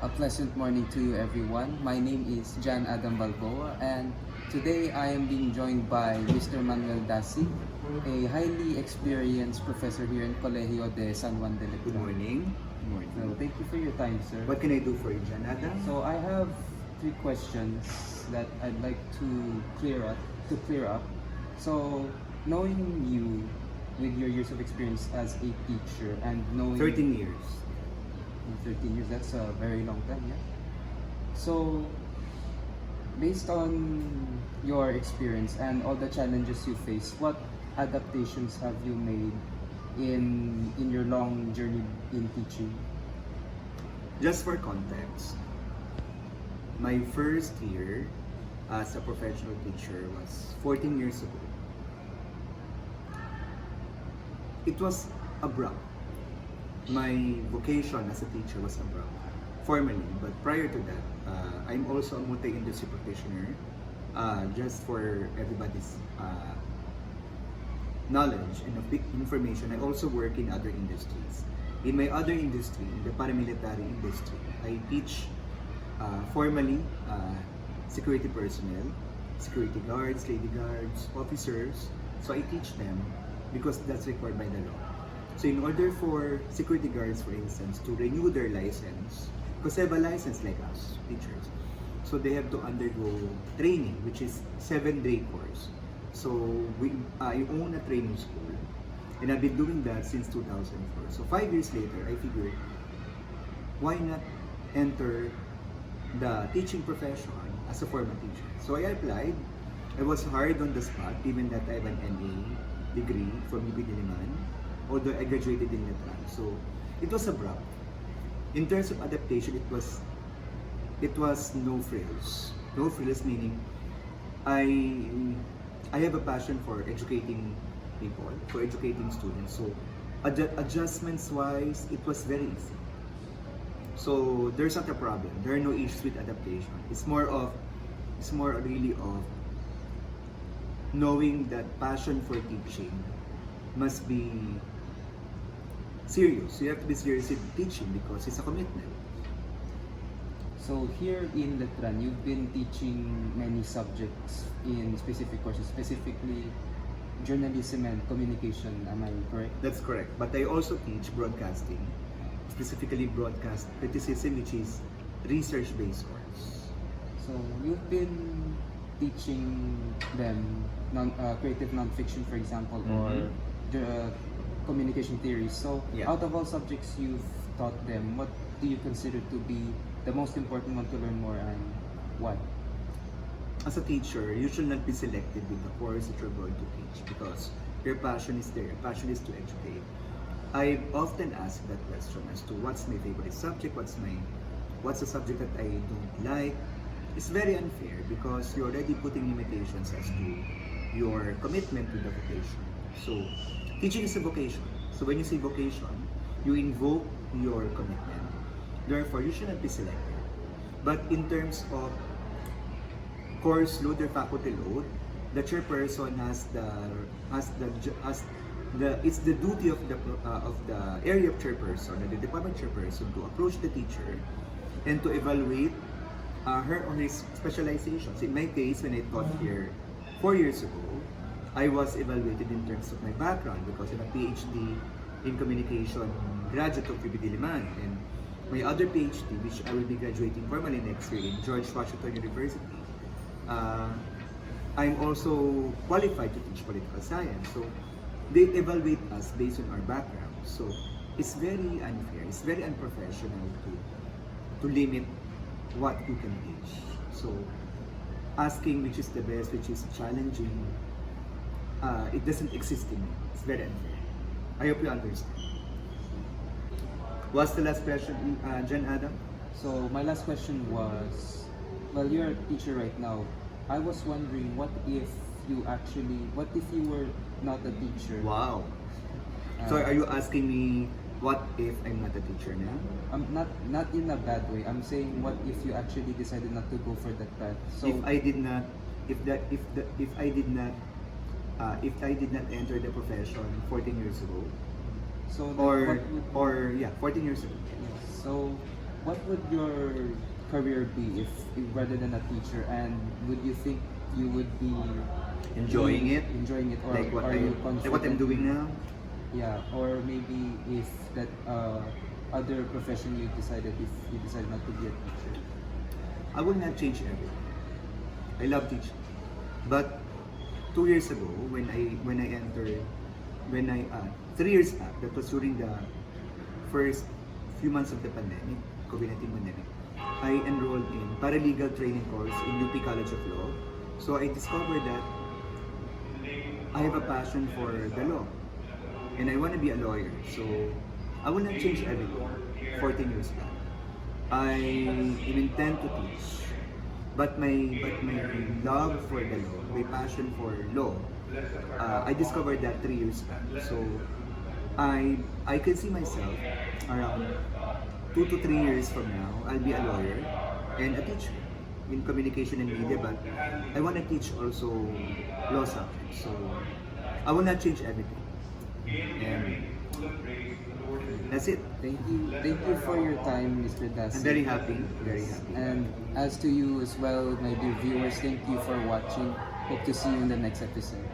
A pleasant morning to you everyone. My name is Jan Adam Balboa and today I am being joined by Mr. Manuel Dasi, a highly experienced professor here in Colegio de San Juan de Good Letrán. morning. Good morning. So thank you for your time, sir. What can I do for you, Janada? So I have three questions that I'd like to clear up. So knowing you with your years of experience as a teacher and knowing 13 years. 13 years, that's a very long time, yeah. So, based on your experience and all the challenges you face, what adaptations have you made in your long journey in teaching? Just for context, my first year as a professional teacher was 14 years ago. It was abrupt. My vocation as a teacher was abrupt, formally, but prior to that, I'm also a multi-industry practitioner. Just for everybody's knowledge and information, I also work in other industries. In my other industry, in the paramilitary industry, I teach formally security personnel, security guards, lady guards, officers. So I teach them because that's required by the law. So in order for security guards, for instance, to renew their license, because they have a license like us, teachers, so they have to undergo training, which is 7-day course. So I own a training school, and I've been doing that since 2004. So 5 years later, I figured, why not enter the teaching profession as a formal teacher? So I applied. I was hired on the spot, given that I have an MA degree from UP Diliman, although I graduated in Letran. So it was abrupt. In terms of adaptation, it was no frills. No frills meaning I have a passion for educating people, for educating students. So adjustments wise, it was very easy. So there's not a problem. There are no issues with adaptation. It's more really of knowing that passion for teaching must be serious. You have to be serious in teaching because it's a commitment. So here in Letran, you've been teaching many subjects in specific courses, specifically journalism and communication, am I correct? That's correct. But I also teach broadcasting, specifically broadcast criticism, which is research-based course. So you've been teaching them creative nonfiction, for example, or communication theories. So Yeah. out of all subjects you've taught them, what do you consider to be the most important one to learn more and why? As a teacher, you should not be selective with the course that you're going to teach because your passion is there. Your passion is to educate. I often ask that question as to what's my favorite subject, what's the subject that I don't like. It's very unfair because you're already putting limitations as to your commitment to the vocation. So teaching is a vocation. So when you say vocation, you invoke your commitment. Therefore, you shouldn't be selective. But in terms of course load or faculty load, the chairperson it's the duty of the area of chairperson or the department chairperson to approach the teacher and to evaluate her or his specializations. In my case, when I taught here 4 years ago, I was evaluated in terms of my background because I'm a PhD in communication graduate of UP Diliman, and my other PhD, which I will be graduating formally next year in George Washington University, I'm also qualified to teach political science. So they evaluate us based on our background. So it's very unfair, it's very unprofessional to limit what you can teach. So asking which is the best, which is challenging, it doesn't exist in me. It's very unfair. I hope you understand. What's the last question, Jen Adam? So my last question was, well, you're a teacher right now. I was wondering, what if you were not a teacher? Wow. So are you asking me what if I'm not a teacher now? Not in a bad way. I'm saying, what if you actually decided not to go for that path? So If I did not enter the profession 14 years ago, so then or what would, or yeah, 14 years ago. yes. So what would your career be if rather than a teacher, and would you think you would be Enjoying it, or like what are you confident? like what I'm doing now. Yeah, or maybe if that other profession you decided, if you decide not to be a teacher. I will not change everything. I love teaching, but 2 years ago when I entered, 3 years back, that was during the first few months of the pandemic, COVID-19 pandemic, I enrolled in paralegal training course in UP College of Law. So I discovered that I have a passion for the law and I want to be a lawyer. So I will not change everything 14 years back. I intend to teach, but my love for the law, my passion for law, I discovered that 3 years back. So I can see myself around 2 to 3 years from now, I'll be a lawyer and a teacher in communication and media, but I want to teach also law subjects. So I will not change everything. And that's it. Thank you for your time, Mr. Dasi. I'm very happy, very happy. And as to you as well, my dear viewers, thank you for watching. Hope to see you in the next episode.